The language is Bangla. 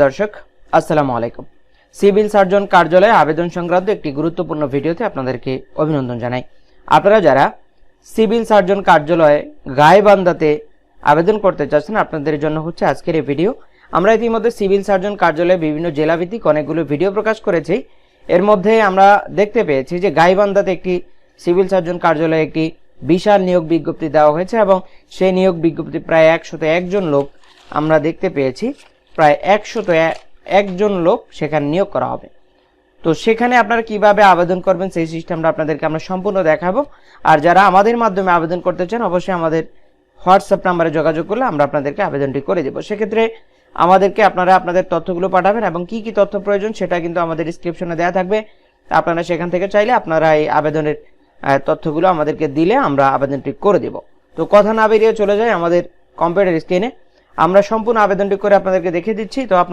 দর্শক আসসালামু আলাইকুম। সিভিল সার্জন কার্যালয়ে আবেদন সংক্রান্ত একটি গুরুত্বপূর্ণ ভিডিওতে আপনাদেরকে অভিনন্দন জানাই। আপনারা যারা সিভিল সার্জন কার্যালয়ে গাইবান্ধাতে আবেদন করতে চাচ্ছেন, আপনাদের জন্য হচ্ছে আজকের এই ভিডিও। আমরা ইতিমধ্যে সিভিল সার্জন কার্যালয়ে বিভিন্ন জেলাভিত্তিক অনেকগুলো ভিডিও প্রকাশ করেছি। এর মধ্যে আমরা দেখতে পেয়েছি যে গাইবান্ধাতে একটি সিভিল সার্জন কার্যালয়ে একটি বিশাল নিয়োগ বিজ্ঞপ্তি দেওয়া হয়েছে এবং সেই নিয়োগ বিজ্ঞপ্তি প্রায় 101 জন লোক আমরা দেখতে পেয়েছি। প্রায় 101 জন লোক সেখানে নিয়োগ করা হবে। তো সেখানে আপনারা কিভাবে আবেদন করবেন সেই সিস্টেমটা আপনাদেরকে আমরা সম্পূর্ণ দেখাবো। আর যারা আমাদের মাধ্যমে আবেদন করতে চান অবশ্যই আমাদের হোয়াটসঅ্যাপ নাম্বারে যোগাযোগ করলে আমরা আপনাদেরকে আবেদনটি করে দেব। সেক্ষেত্রে আমাদেরকে আপনারা আপনাদের তথ্যগুলো পাঠাবেন এবং কি কি তথ্য প্রয়োজন সেটা কিন্তু আমাদের ডিসক্রিপশনে দেওয়া থাকবে। আপনারা সেখান থেকে চাইলে আপনারা এই আবেদনের তথ্যগুলো আমাদেরকে দিলে আমরা আবেদনটি করে দেব। তো কথা না বেরিয়ে চলে যায় আমাদের কম্পিউটার স্ক্রিনে। আমরা সম্পূর্ণ আবেদনটি করে আপনাদেরকে দেখিয়ে দিচ্ছি। তো আপনার